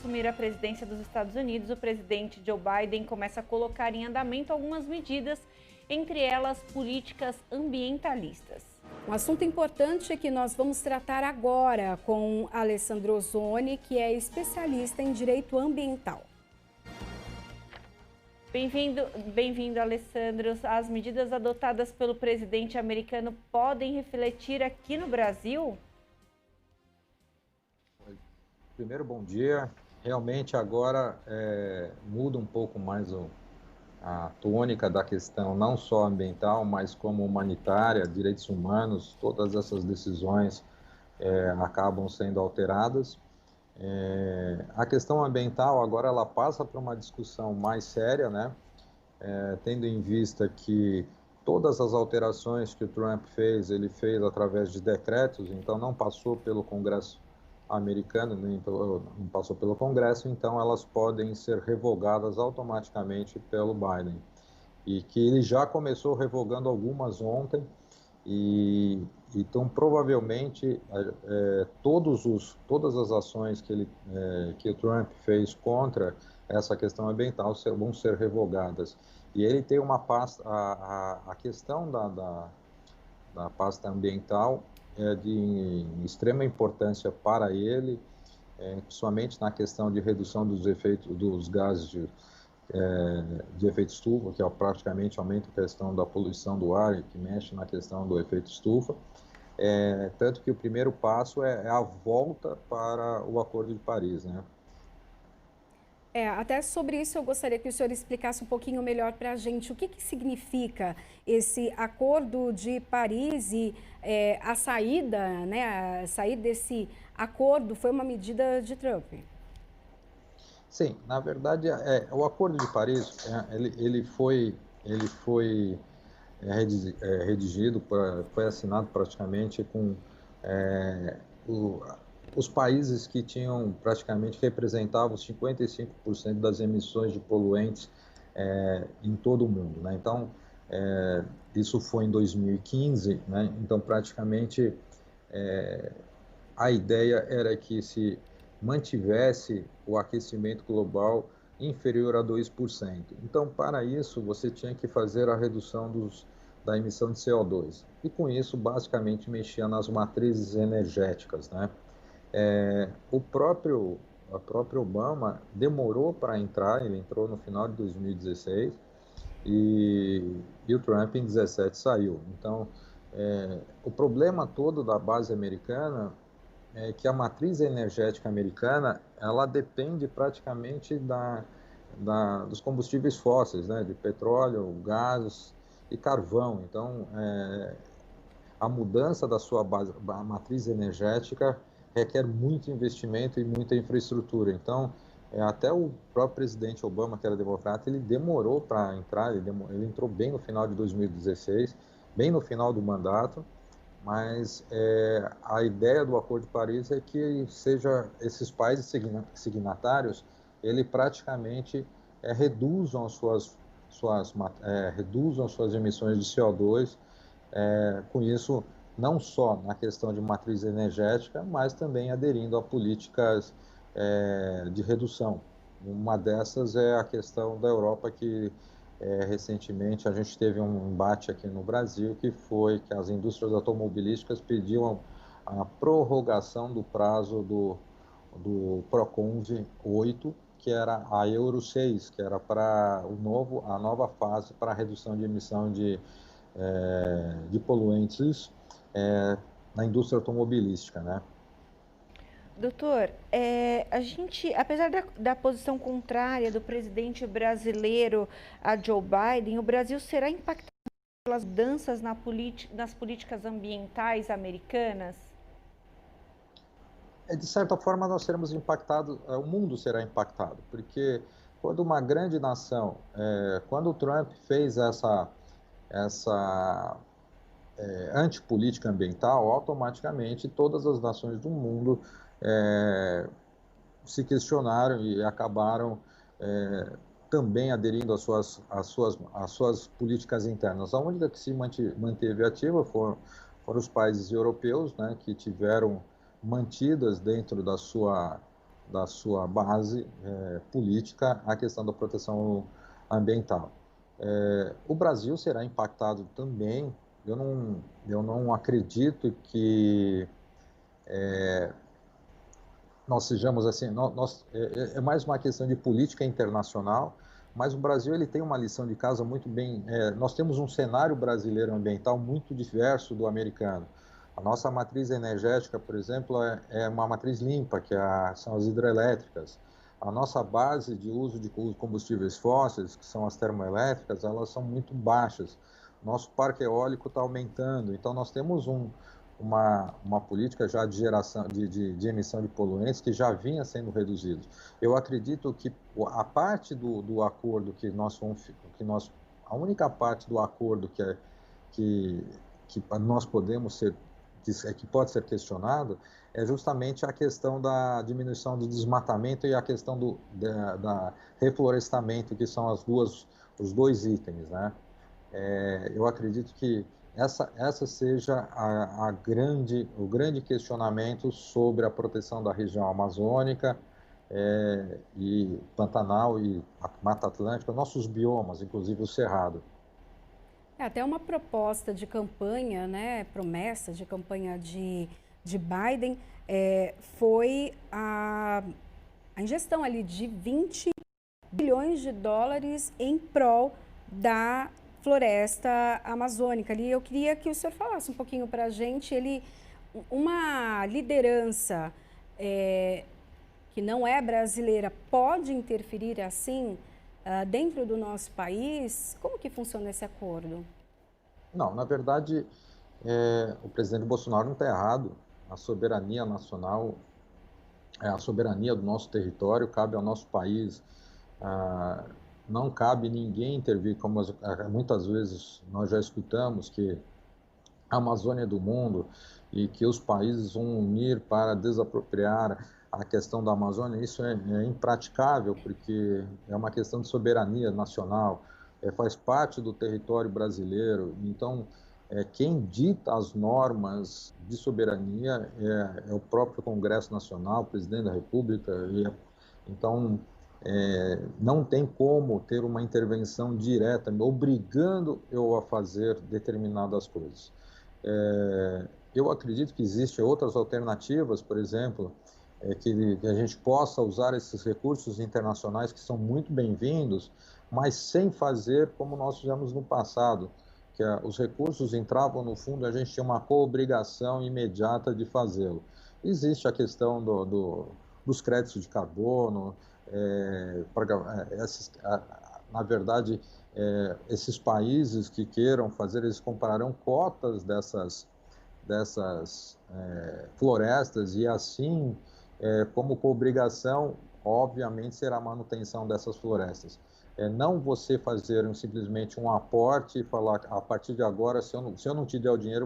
Assumir a presidência dos Estados Unidos, o presidente Joe Biden começa a colocar em andamento algumas medidas, entre elas políticas ambientalistas. Um assunto importante que nós vamos tratar agora com Alessandro Ozzoni, que é especialista em direito ambiental. Bem-vindo, Alessandro. As medidas adotadas pelo presidente americano podem refletir aqui no Brasil? Primeiro, bom dia. Realmente agora muda um pouco mais a tônica da questão, não só ambiental, mas como humanitária, direitos humanos, todas essas decisões acabam sendo alteradas. A questão ambiental agora ela passa para uma discussão mais séria, né? Tendo em vista que todas as alterações que o Trump fez, ele fez através de decretos, então não passou pelo Congresso americano, não passou pelo Congresso, então elas podem ser revogadas automaticamente pelo Biden. E que ele já começou revogando algumas ontem, e então provavelmente todas as ações que o Trump fez contra essa questão ambiental vão ser revogadas. E ele tem uma pasta, a questão da pasta ambiental é de extrema importância para ele, principalmente na questão de redução dos efeitos dos gases de efeito estufa, que praticamente aumenta a questão da poluição do ar e que mexe na questão do efeito estufa. Tanto que o primeiro passo é a volta para o Acordo de Paris, né? Até sobre isso eu gostaria que o senhor explicasse um pouquinho melhor para a gente o que significa esse Acordo de Paris e a saída, né, a sair desse acordo foi uma medida de Trump. Sim, na verdade, o Acordo de Paris, ele foi redigido, foi assinado praticamente com os países que tinham praticamente representavam 55% das emissões de poluentes em todo o mundo, né? Então, isso foi em 2015, né? Então praticamente a ideia era que se mantivesse o aquecimento global inferior a 2%. Então, para isso, você tinha que fazer a redução da emissão de CO2. E com isso, basicamente, mexia nas matrizes energéticas, né? O próprio Obama demorou para entrar, ele entrou no final de 2016 e o Trump em 2017 saiu. Então, o problema todo da base americana é que a matriz energética americana ela depende praticamente dos combustíveis fósseis, né, de petróleo, gás e carvão. Então, a mudança da sua a matriz energética requer muito investimento e muita infraestrutura. Então, até o próprio presidente Obama, que era democrata, ele demorou para entrar, ele entrou bem no final de 2016, bem no final do mandato, mas a ideia do Acordo de Paris é que esses países signatários, ele praticamente reduzam as suas emissões de CO2, com isso não só na questão de matriz energética, mas também aderindo a políticas de redução. Uma dessas é a questão da Europa, que recentemente a gente teve um embate aqui no Brasil, que foi que as indústrias automobilísticas pediam a prorrogação do prazo do Proconv 8, que era a Euro 6, que era para a nova fase para a redução de emissão de poluentes na indústria automobilística, né? Doutor, apesar da posição contrária do presidente brasileiro a Joe Biden, o Brasil será impactado pelas mudanças nas políticas ambientais americanas? De certa forma, nós seremos impactados, o mundo será impactado, porque quando uma grande nação, quando o Trump fez essa antipolítica ambiental, automaticamente todas as nações do mundo se questionaram e acabaram também aderindo às suas políticas internas. A única que se manteve ativa foram os países europeus, né, que tiveram mantidas dentro da sua da sua base política a questão da proteção ambiental. O Brasil será impactado também. Eu não acredito que nós sejamos assim, é mais uma questão de política internacional, mas o Brasil ele tem uma lição de casa muito bem. Nós temos um cenário brasileiro ambiental muito diverso do americano. A nossa matriz energética, por exemplo, é uma matriz limpa, são as hidrelétricas. A nossa base de uso de combustíveis fósseis, que são as termoelétricas, elas são muito baixas. Nosso parque eólico está aumentando, então nós temos uma política já de geração de emissão de poluentes que já vinha sendo reduzida. Eu acredito que a parte do acordo a única parte do acordo que nós podemos ser que pode ser questionado é justamente a questão da diminuição do desmatamento e a questão da reflorestamento, que são os dois itens, né? Eu acredito que essa seja o grande questionamento sobre a proteção da região amazônica e Pantanal e a Mata Atlântica, nossos biomas, inclusive o Cerrado. Até uma proposta de campanha, né, promessa de campanha de Biden, foi a ingestão ali de 20 bilhões de dólares em prol da floresta amazônica. Ali eu queria que o senhor falasse um pouquinho para a gente, uma liderança que não é brasileira pode interferir assim dentro do nosso país? Como que funciona esse acordo? Não, na verdade, o presidente Bolsonaro não está errado. A soberania nacional, a soberania do nosso território cabe ao nosso país. Não cabe ninguém intervir, como muitas vezes nós já escutamos, que a Amazônia é do mundo e que os países vão unir para desapropriar a questão da Amazônia. Isso é impraticável, porque é uma questão de soberania nacional, faz parte do território brasileiro. Então, quem dita as normas de soberania é o próprio Congresso Nacional, o presidente da República. Então, não tem como ter uma intervenção direta, me obrigando eu a fazer determinadas coisas. Eu acredito que existem outras alternativas, por exemplo, que a gente possa usar esses recursos internacionais que são muito bem-vindos, mas sem fazer como nós fizemos no passado, que os recursos entravam no fundo e a gente tinha uma co-obrigação imediata de fazê-lo. Existe a questão dos créditos de carbono, na verdade, esses países que queiram fazer, eles comprarão cotas dessas florestas e assim, como obrigação, obviamente, será a manutenção dessas florestas. Não você fazer simplesmente um aporte e falar, a partir de agora, se eu não te der o dinheiro,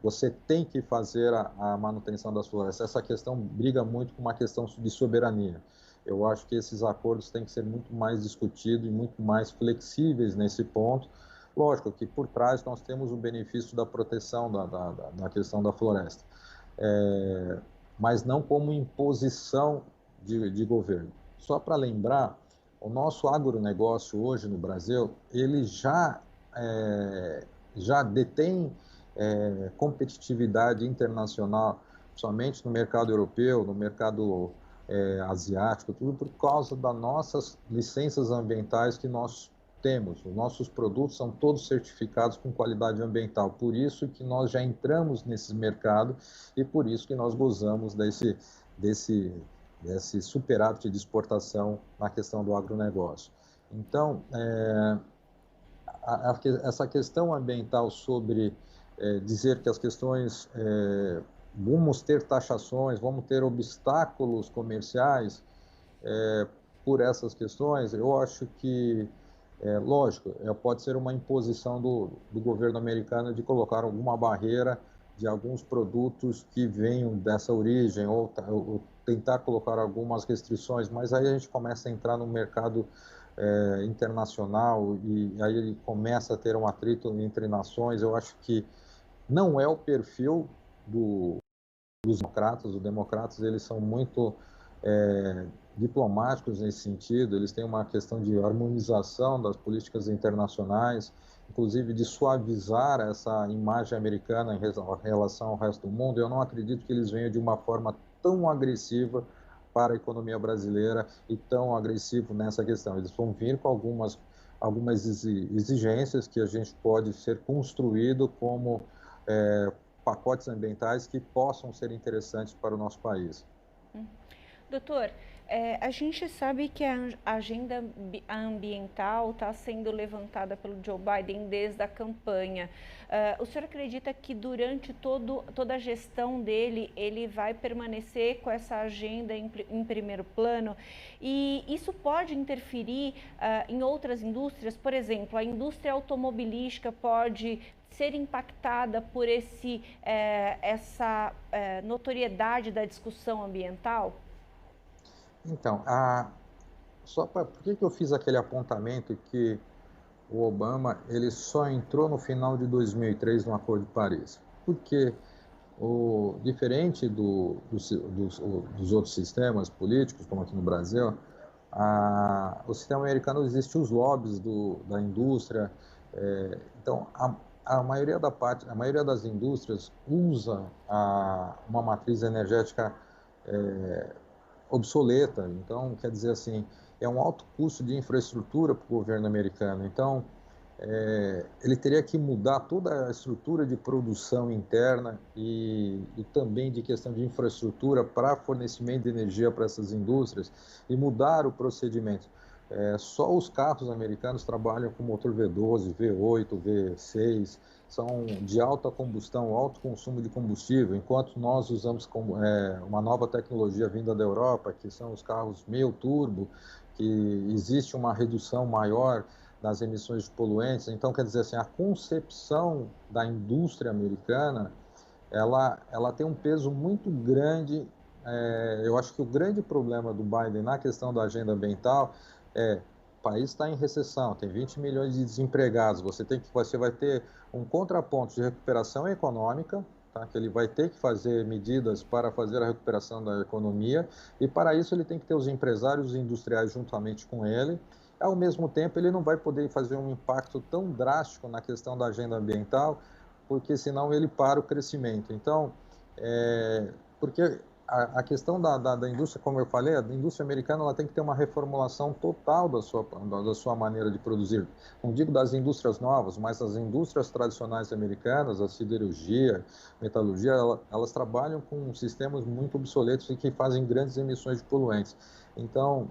você tem que fazer a manutenção das florestas. Essa questão briga muito com uma questão de soberania. Eu acho que esses acordos têm que ser muito mais discutidos e muito mais flexíveis nesse ponto. Lógico que por trás nós temos o benefício da proteção da questão da floresta, mas não como imposição de governo. Só para lembrar, o nosso agronegócio hoje no Brasil, ele já detém competitividade internacional, somente no mercado europeu, no mercado asiático, tudo por causa das nossas licenças ambientais que nós temos. Os nossos produtos são todos certificados com qualidade ambiental, por isso que nós já entramos nesse mercado e por isso que nós gozamos desse superávit de exportação na questão do agronegócio. Então, essa questão ambiental sobre dizer que as questões, vamos ter taxações, vamos ter obstáculos comerciais por essas questões, eu acho que, lógico, pode ser uma imposição do governo americano de colocar alguma barreira de alguns produtos que venham dessa origem ou tentar colocar algumas restrições, mas aí a gente começa a entrar no mercado internacional e aí ele começa a ter um atrito entre nações. Eu acho que não é o perfil dos democratas. Os democratas, eles são muito diplomáticos nesse sentido, eles têm uma questão de harmonização das políticas internacionais, inclusive de suavizar essa imagem americana em relação ao resto do mundo. Eu não acredito que eles venham de uma forma tão agressiva para a economia brasileira e tão agressivo nessa questão. Eles vão vir com algumas exigências que a gente pode ser construído como pacotes ambientais que possam ser interessantes para o nosso país. Doutor, a gente sabe que a agenda ambiental está sendo levantada pelo Joe Biden desde a campanha. O senhor acredita que durante toda a gestão dele, ele vai permanecer com essa agenda em primeiro plano? E isso pode interferir em outras indústrias? Por exemplo, a indústria automobilística pode ser impactada por essa notoriedade da discussão ambiental? Então, por que eu fiz aquele apontamento que o Obama ele só entrou no final de 2003 no Acordo de Paris? Porque, diferente dos outros sistemas políticos, como aqui no Brasil, o sistema americano existe os lobbies da indústria. Então, a maioria das indústrias usa uma matriz energética obsoleta. Então, quer dizer assim, é um alto custo de infraestrutura para o governo americano. Então, ele teria que mudar toda a estrutura de produção interna e também de questão de infraestrutura para fornecimento de energia para essas indústrias e mudar o procedimento. Só os carros americanos trabalham com motor V12, V8, V6, são de alta combustão, alto consumo de combustível, enquanto nós usamos uma nova tecnologia vinda da Europa, que são os carros meio turbo, que existe uma redução maior das emissões de poluentes. Então, quer dizer assim, a concepção da indústria americana, ela tem um peso muito grande. Eu acho que o grande problema do Biden na questão da agenda ambiental o país está em recessão, tem 20 milhões de desempregados, você vai ter um contraponto de recuperação econômica, tá? Que ele vai ter que fazer medidas para fazer a recuperação da economia, e para isso ele tem que ter os empresários industriais juntamente com ele. Ao mesmo tempo, ele não vai poder fazer um impacto tão drástico na questão da agenda ambiental, porque senão ele para o crescimento. Então, porque a questão da indústria, como eu falei, a indústria americana ela tem que ter uma reformulação total da sua maneira de produzir. Não digo das indústrias novas, mas as indústrias tradicionais americanas, a siderurgia, metalurgia, elas trabalham com sistemas muito obsoletos e que fazem grandes emissões de poluentes. Então,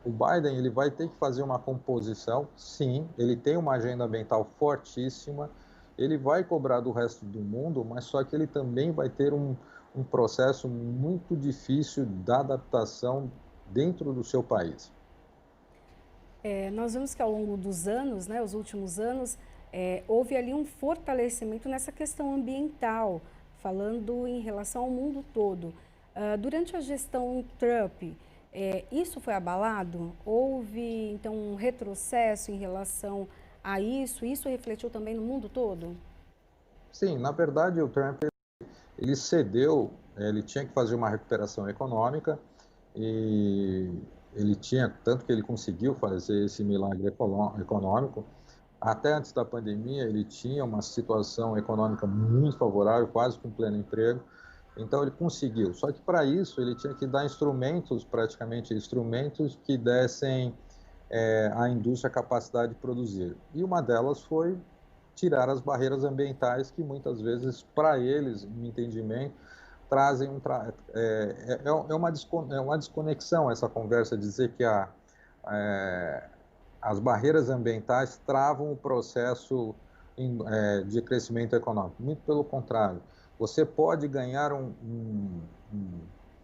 o Biden ele vai ter que fazer uma composição, sim, ele tem uma agenda ambiental fortíssima, ele vai cobrar do resto do mundo, mas só que ele também vai ter um processo muito difícil da adaptação dentro do seu país. Nós vemos que ao longo dos anos, né, os últimos anos, houve ali um fortalecimento nessa questão ambiental, falando em relação ao mundo todo. Durante a gestão Trump, isso foi abalado? Houve, então, um retrocesso em relação a isso? Isso refletiu também no mundo todo? Sim, na verdade, o Trump ele cedeu, ele tinha que fazer uma recuperação econômica e tanto que ele conseguiu fazer esse milagre econômico. Até antes da pandemia, ele tinha uma situação econômica muito favorável, quase com pleno emprego, então ele conseguiu. Só que para isso ele tinha que dar instrumentos que dessem à indústria a capacidade de produzir. E uma delas foi tirar as barreiras ambientais que muitas vezes, para eles, no entendimento, trazem uma desconexão essa conversa, dizer que as barreiras ambientais travam o processo de crescimento econômico. Muito pelo contrário, você pode ganhar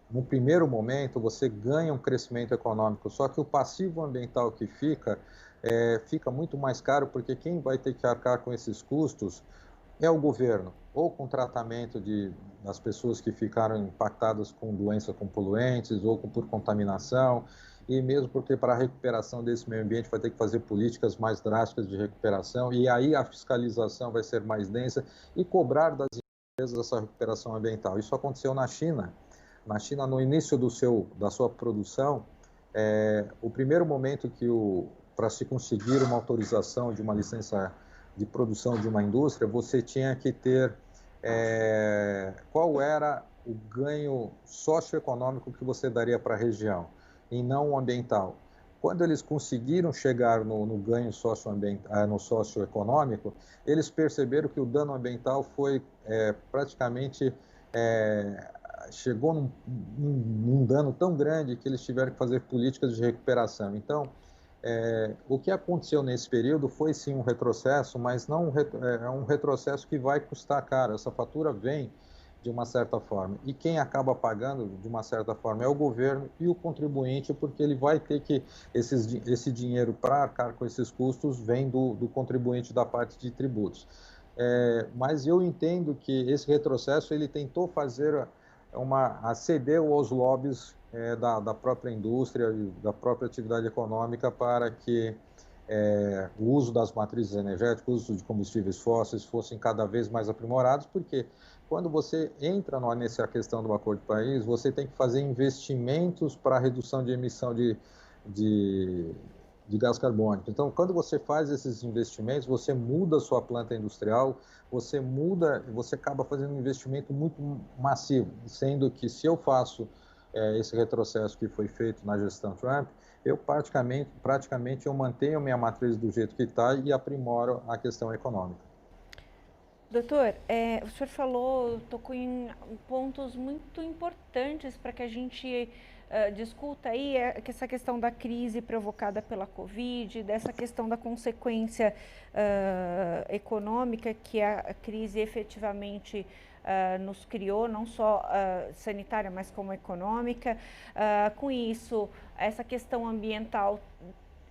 no primeiro momento, você ganha um crescimento econômico, só que o passivo ambiental que fica muito mais caro, porque quem vai ter que arcar com esses custos é o governo, ou com tratamento das pessoas que ficaram impactadas com doenças com poluentes, ou por contaminação, e mesmo porque para a recuperação desse meio ambiente vai ter que fazer políticas mais drásticas de recuperação, e aí a fiscalização vai ser mais densa, e cobrar das empresas essa recuperação ambiental. Isso aconteceu na China na China, no início da sua produção, o primeiro momento para se conseguir uma autorização de uma licença de produção de uma indústria, você tinha que ter qual era o ganho socioeconômico que você daria para a região, e não o ambiental. Quando eles conseguiram chegar no ganho no socioeconômico, eles perceberam que o dano ambiental foi praticamente chegou num dano tão grande que eles tiveram que fazer políticas de recuperação. Então, o que aconteceu nesse período foi sim um retrocesso, mas não um retrocesso que vai custar caro. Essa fatura vem de uma certa forma. E quem acaba pagando, de uma certa forma, é o governo e o contribuinte, porque ele vai ter que, esse dinheiro para arcar com esses custos vem do contribuinte da parte de tributos. Mas eu entendo que esse retrocesso, ele tentou fazer ceder aos lobbies da própria indústria e da própria atividade econômica para que o uso das matrizes energéticas, o uso de combustíveis fósseis fossem cada vez mais aprimorados, porque quando você entra nessa questão do Acordo de Paris, você tem que fazer investimentos para a redução de emissão de gás carbônico. Então, quando você faz esses investimentos, você muda a sua planta industrial, você acaba fazendo um investimento muito massivo, sendo que se eu faço esse retrocesso que foi feito na gestão Trump, eu praticamente eu mantenho a minha matriz do jeito que está e aprimoro a questão econômica. Doutor, o senhor tocou em pontos muito importantes para que a gente discuta aí essa questão da crise provocada pela Covid, dessa questão da consequência econômica que a crise efetivamente nos criou, não só sanitária, mas como econômica. Com isso, essa questão ambiental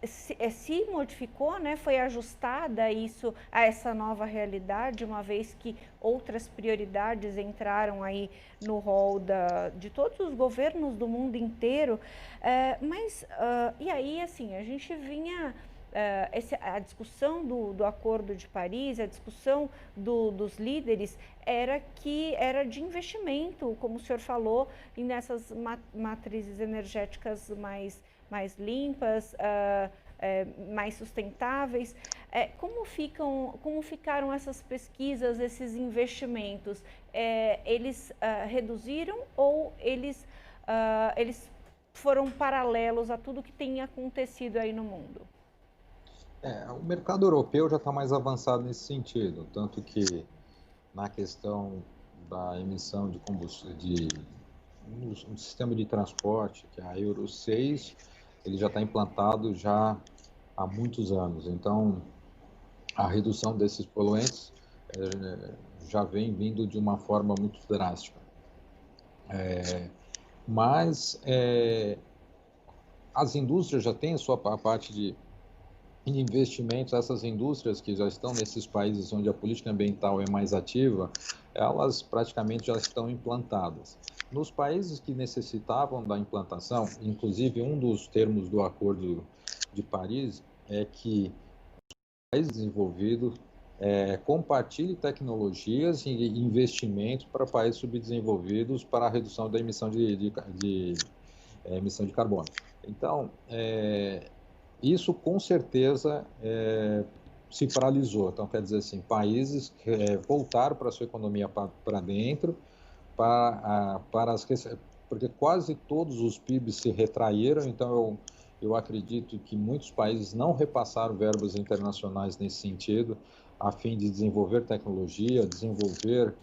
se modificou, né? Foi ajustada a essa nova realidade, uma vez que outras prioridades entraram aí no rol de todos os governos do mundo inteiro. E aí, assim, a gente vinha... a discussão do Acordo de Paris, a discussão dos líderes era de investimento, como o senhor falou, nessas matrizes energéticas mais limpas, mais sustentáveis. Como ficaram essas pesquisas, esses investimentos? Eles reduziram ou eles foram paralelos a tudo que tem acontecido aí no mundo? O mercado europeu já está mais avançado nesse sentido, tanto que na questão da emissão de combustível, no sistema de transporte, que é a Euro 6, ele já está implantado já há muitos anos. Então, a redução desses poluentes já vem vindo de uma forma muito drástica. Mas as indústrias já têm a sua parte de investimentos. Essas indústrias que já estão nesses países onde a política ambiental é mais ativa, elas praticamente já estão implantadas. Nos países que necessitavam da implantação, inclusive um dos termos do Acordo de Paris é que os países desenvolvidos compartilhem tecnologias e investimentos para países subdesenvolvidos para a redução da emissão emissão de carbono. Então, isso com certeza se paralisou. Então, quer dizer assim, países voltaram para a sua economia para dentro, porque quase todos os PIBs se retraíram. Então, eu acredito que muitos países não repassaram verbas internacionais nesse sentido, a fim de desenvolver tecnologia, desenvolver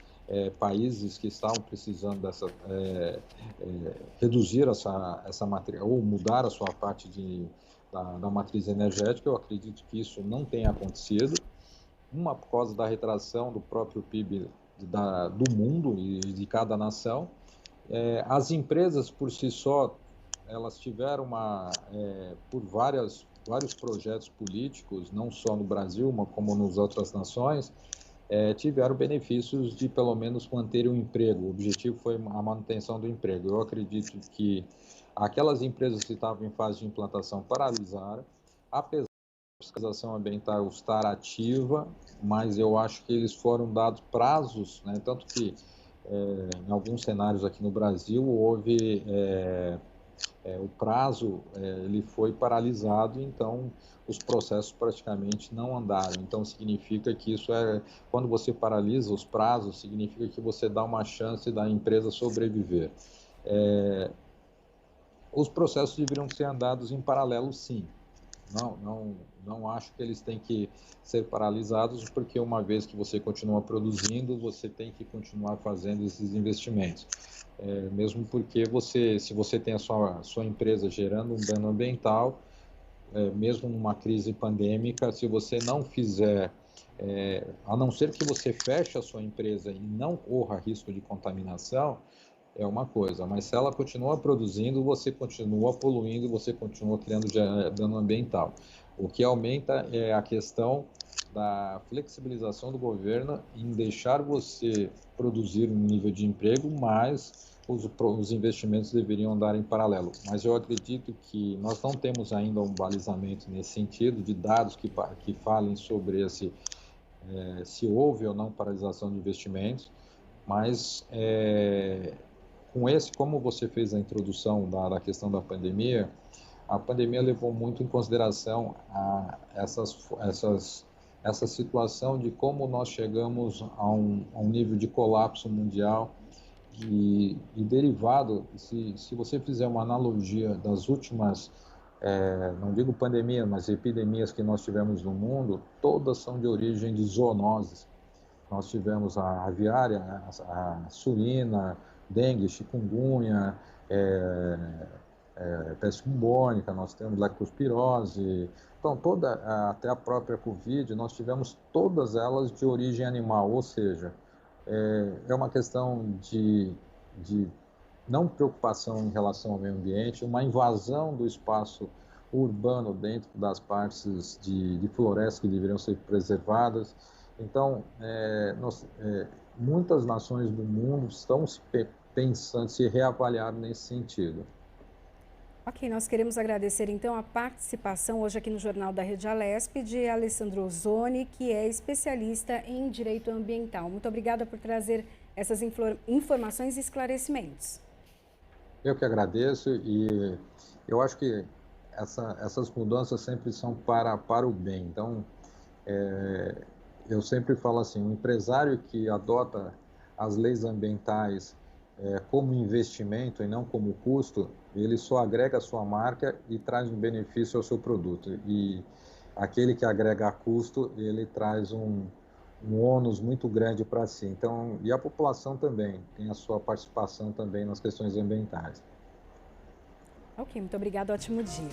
países que estavam precisando reduzir essa matriz, ou mudar a sua parte da matriz energética. Eu acredito que isso não tenha acontecido, por causa da retração do próprio PIB do mundo e de cada nação. As empresas, por si só, elas tiveram por vários projetos políticos, não só no Brasil, mas como nas outras nações, tiveram benefícios de, pelo menos, manter o emprego. O objetivo foi a manutenção do emprego. Eu acredito que aquelas empresas que estavam em fase de implantação paralisaram, apesar da fiscalização ambiental estar ativa, mas eu acho que eles foram dados prazos, né? Tanto que em alguns cenários aqui no Brasil, houve o prazo, ele foi paralisado, então os processos praticamente não andaram. Então significa que isso quando você paralisa os prazos, significa que você dá uma chance da empresa sobreviver. Os processos deveriam ser andados em paralelo, sim. Não acho que eles têm que ser paralisados, porque uma vez que você continua produzindo, você tem que continuar fazendo esses investimentos. Mesmo porque se você tem a sua empresa gerando um dano ambiental, mesmo numa crise pandêmica, se você não fizer, a não ser que você feche a sua empresa e não corra risco de contaminação, é uma coisa, mas se ela continua produzindo, você continua poluindo, você continua criando dano ambiental. O que aumenta é a questão da flexibilização do governo em deixar você produzir um nível de emprego, mas os investimentos deveriam andar em paralelo. Mas eu acredito que nós não temos ainda um balizamento nesse sentido, de dados que falem sobre se houve ou não paralisação de investimentos, mas como você fez a introdução da questão da pandemia, a pandemia levou muito em consideração essa situação de como nós chegamos a um nível de colapso mundial e derivado, se você fizer uma analogia das últimas, não digo pandemia, mas epidemias que nós tivemos no mundo, todas são de origem de zoonoses. Nós tivemos a aviária, a suína, dengue, chikungunya, peste bubônica, nós temos leptospirose. Então, até a própria Covid, nós tivemos todas elas de origem animal, ou seja, é uma questão de não preocupação em relação ao meio ambiente, uma invasão do espaço urbano dentro das partes de florestas que deveriam ser preservadas. Então, muitas nações do mundo estão pensando, se reavaliar nesse sentido. Ok, nós queremos agradecer então a participação hoje aqui no Jornal da Rede Alesp de Alessandro Ozzoni, que é especialista em direito ambiental. Muito obrigada por trazer essas informações e esclarecimentos. Eu que agradeço e eu acho que essas mudanças sempre são para o bem. Então, eu sempre falo assim, um empresário que adota as leis ambientais como investimento e não como custo, ele só agrega a sua marca e traz um benefício ao seu produto. E aquele que agrega a custo, ele traz um ônus muito grande para si. Então, e a população também tem a sua participação também nas questões ambientais. Ok, muito obrigada, ótimo dia.